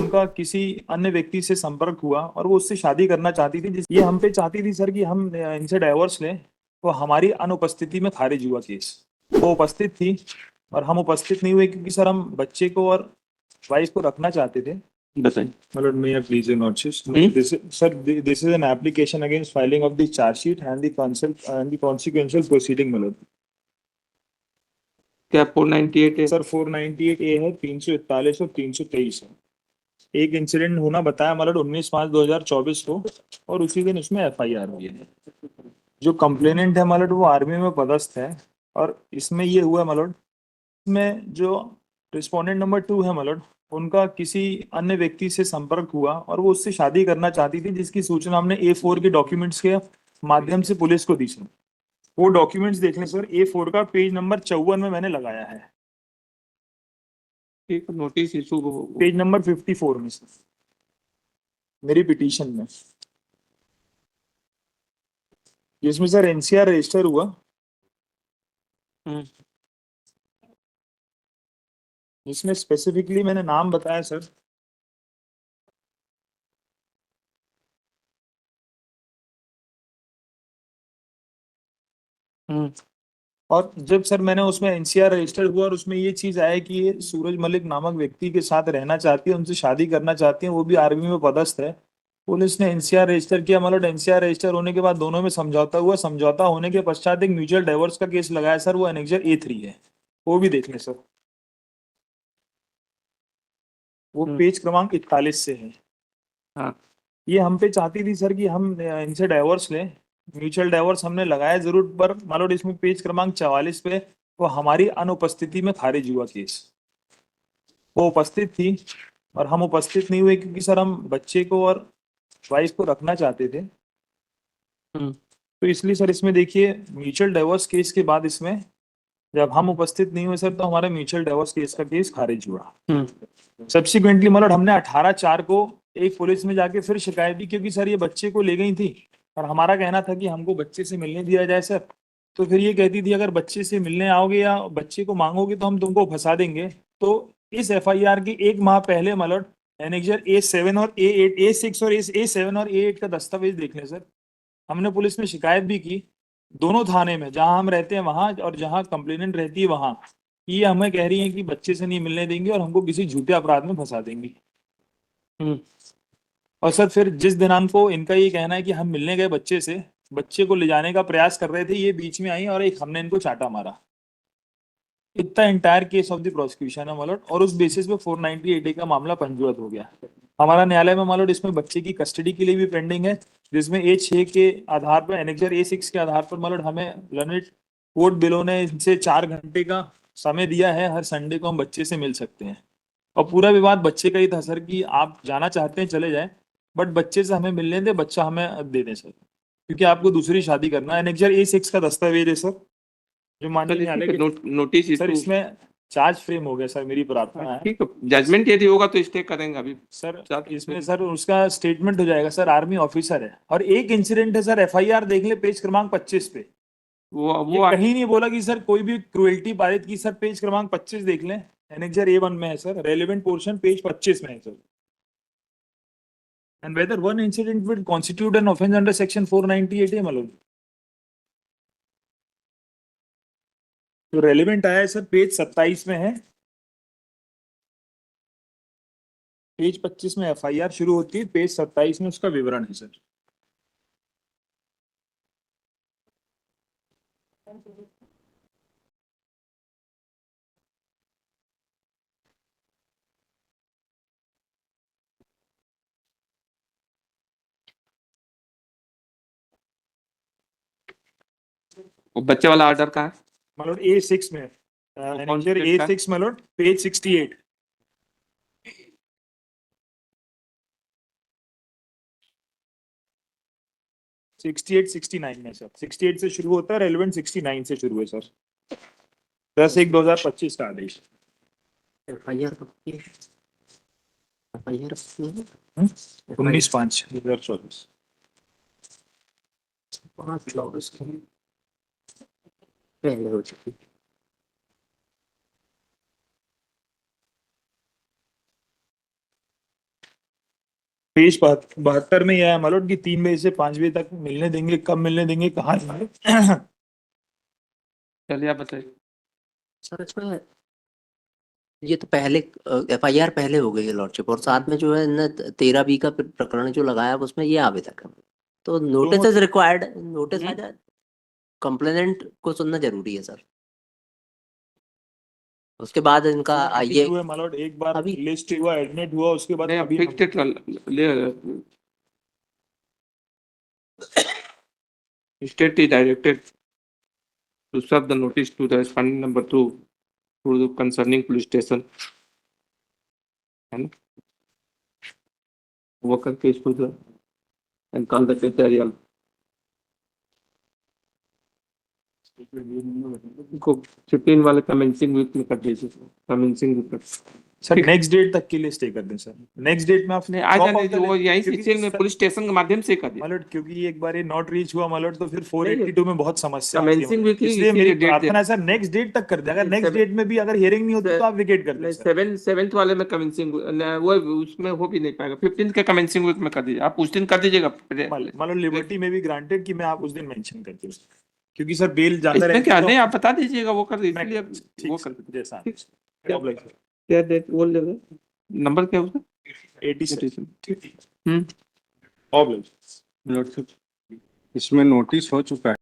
उनका किसी अन्य व्यक्ति से संपर्क हुआ और वो उससे शादी करना चाहती थी। ये हम पे चाहती थी सर कि हम इनसे डाइवोर्स लें। वो हमारी अनुपस्थिति में खारिज हुआ केस। वो उपस्थित थी और हम उपस्थित नहीं हुए क्योंकि सर हम बच्चे को और वाइफ को रखना चाहते थे। बताइए। My lord, may I please notice? Sir, this is an application against filing of the charge sheet and the consequential proceeding, my lord. क्या 498 है? सर 498A है, 341 और 323 है। एक इंसिडेंट होना बताया मतलब 19/5/2024 को और उसी दिन उसमें FIR हुई है। जो कंप्लेनेंट है मतलब वो आर्मी में पदस्थ है और इसमें ये हुआ मतलब में जो रिस्पोंडेंट नंबर 2 है मतलब उनका किसी अन्य व्यक्ति से संपर्क हुआ और वो उससे शादी करना चाहती थी, जिसकी सूचना हमने A4 के डॉक्यूमेंट्स के माध्यम से पुलिस को दी सर। वो डॉक्यूमेंट्स देख लें सर, A4 का पेज नंबर 54 में मैंने लगाया है, एक नोटिस इशू पेज नंबर 54 में सर, मेरी पिटीशन में, जिसमें सर NCR रजिस्टर हुआ। इसमें स्पेसिफिकली मैंने नाम बताया सर। और जब सर मैंने उसमें NCR रजिस्टर हुआ और उसमें ये चीज आया कि ये सूरज मलिक नामक व्यक्ति के साथ रहना चाहती है, उनसे शादी करना चाहती है, वो भी आर्मी में पदस्थ है। पुलिस ने NCR रजिस्टर किया, मतलब NCR रजिस्टर होने के बाद दोनों में समझौता हुआ। समझौता होने के पश्चात एक म्यूचुअल डाइवोर्स का केस लगाया सर, वो एनेक्जर A3 है, वो भी देख लें सर। वो पेज क्रमांक 41 से है। हाँ। ये हम पे चाहती थी सर कि हम इनसे डाइवोर्स लें। म्यूचुअल डाइवोर्स हमने लगाया जरूर, पर मतलब इसमें पेज क्रमांक 44 पे वो हमारी अनुपस्थिति में खारिज हुआ केस। वो उपस्थित थी और हम उपस्थित नहीं हुए क्योंकि सर हम बच्चे को और वाइफ को रखना चाहते थे। तो इसलिए सर इसमें देखिए म्यूचुअल डाइवोर्स केस के बाद इसमें जब हम उपस्थित नहीं हुए सर तो हमारे म्यूचुअल डाइवोर्स केस का केस खारिज हुआ। सब्सिक्वेंटली मतलब हमने 18/4 को एक पुलिस में जाके फिर शिकायत दी, क्योंकि सर ये बच्चे को ले गई थी और हमारा कहना था कि हमको बच्चे से मिलने दिया जाए सर। तो फिर ये कहती थी अगर बच्चे से मिलने आओगे या बच्चे को मांगोगे तो हम तुमको फंसा देंगे। तो इस FIR की एक माह पहले मतलब एनेक्जर A7 और A8, A6 और A7 और A8 का दस्तावेज देख लें सर। हमने पुलिस में शिकायत भी की दोनों थाने में, जहां हम रहते हैं वहां और जहां कंप्लेनेंट रहती है वहां। ये हमें कह रही है कि बच्चे से नहीं मिलने देंगे और हमको किसी झूठे अपराध में फंसा देंगी। और सर फिर जिस दिनांक को इनका ये कहना है कि हम मिलने गए बच्चे से, बच्चे को ले जाने का प्रयास कर रहे थे, ये बीच में आई और एक हमने इनको चाटा मारा। इतना entire case of the prosecution है मालोट, और उस बेसिस पे 498A का मामला पंजीबद्ध हो गया हमारा न्यायालय में मालोट। इसमें बच्चे की कस्टडी के लिए भी पेंडिंग है, जिसमें A6 के आधार पर, एनेक्जर A6 के आधार पर मालोट हमें लर्नेड कोर्ट बिलो ने इनसे 4 घंटे का समय दिया है, हर संडे को हम बच्चे से मिल सकते हैं। और पूरा विवाद बच्चे का ही था सर कि आप जाना चाहते हैं चले जाएं, बट बच्चे से हमें मिलने दें, बच्चा हमें दे दें सर, क्योंकि आपको दूसरी शादी करना है। एनेक्जर A6 का दस्तावेज है सर, जो माननीय न्यायालय के नोटिस सर इशू। इसमें चार्ज फ्रेम हो गया सर, मेरी प्रार्थना है। ठीक है, जजमेंट यदि होगा तो स्टे करेंगे अभी सर इसमें सर उसका स्टेटमेंट हो जाएगा सर, आर्मी ऑफिसर है और एक इंसिडेंट है सर, FIR देख ले पेज क्रमांक 25 पे। ये वो कहीं नहीं बोला कि सर कोई भी क्रुएल्टी पारित की, सर पेज क्रमांक 25 देख लें, एनेक्जर A1 में है सर, रेलेवेंट पोर्शन पेज 25 में है sir. And whether one incident will constitute an offense under section 498A मालूम। तो रेलेवेंट आया है सर पेज 27 में है, पेज 25 में FIR शुरू होती है, पेज 27 में उसका विवरण है सर। बच्चे वाला ऑर्डर का है मतलब A6 में, एनेक्जर A6 मतलब पेज 68। 68 69 में सर, 68 से शुरू होता है, रेलेवेंट 69 से शुरू है सर। 10/1/2025 का आदेश। FIR कब की है? FIR 19/5/2024। 5 की पहले हो चुकी। पेज 72 में यह है मालोड की 3 बजे से 5 बजे तक मिलने देंगे, कब मिलने देंगे, कहाँ देंगे? चलिए आप बताइए। सर इसमें ये तो पहले FIR पहले हो गई है लॉर्डशिप, और साथ में जो है न 13B का प्रकरण जो लगाया है, उसमें ये आवेदक है, तो नोटिस इज रिक्वायर्ड, नोटिस आ जाए, कंप्लेनेंट को सुनना जरूरी है सर, उसके बाद इनका ये हुए मालोड, एक बार अभी लिस्ट हुआ, एडमिट हुआ, उसके बाद नहीं, अभी फिक्स डेट ले state is directed to serve the notice to the respondent number 2 to the concerning police station, है ना, वो करके इसको जो and call the secretarial को 15 वाले कमेंसिंग वीक में कर दीजिए, कमेंसिंग वीक कर सर नेक्स्ट डेट तक के लिए स्टे कर दें सर, नेक्स्ट डेट में आप नहीं आ जाने दीजिए, वो यहीं से क्योंकि चेन में सर- पुलिस स्टेशन के माध्यम से कर दिए। मालोड क्योंकि एक बार ये नॉट रीच हुआ मालोड, तो फिर 482 में बहुत समस्या आती है Commencing मालोड। week ही इसलिए मेरी इसीलिए date प्रार्थना है सर नेक्स्ट डेट तक कर दे, अगर नेक्स्ट डेट में भी अगर हियरिंग नहीं होती तो आप विकेट कर दें सर। सेवेंथ वाले में कमेंसिंग वो उसमें हो भी नहीं पाएगा, 15 के कमेंसिंग वीक में कर दीजिए, आप उस दिन कर दीजिएगा। मालोड लिबर्टी में भी ग्रांटेड कि मैं आप उस दिन मेंशन करती हूँ, क्योंकि सर बेल जाता इसमें रहता क्या है नहीं, तो आप बता दीजिएगा, वो कर दीजिए, इसलिए ठीक वो सर, कर जैसा ठीक। प्रॉब्लम क्या डेट बोल रहे हो? नंबर क्या है उसका? 87 हम्म प्रॉब्लम। इसमें नोटिस हो चुका है।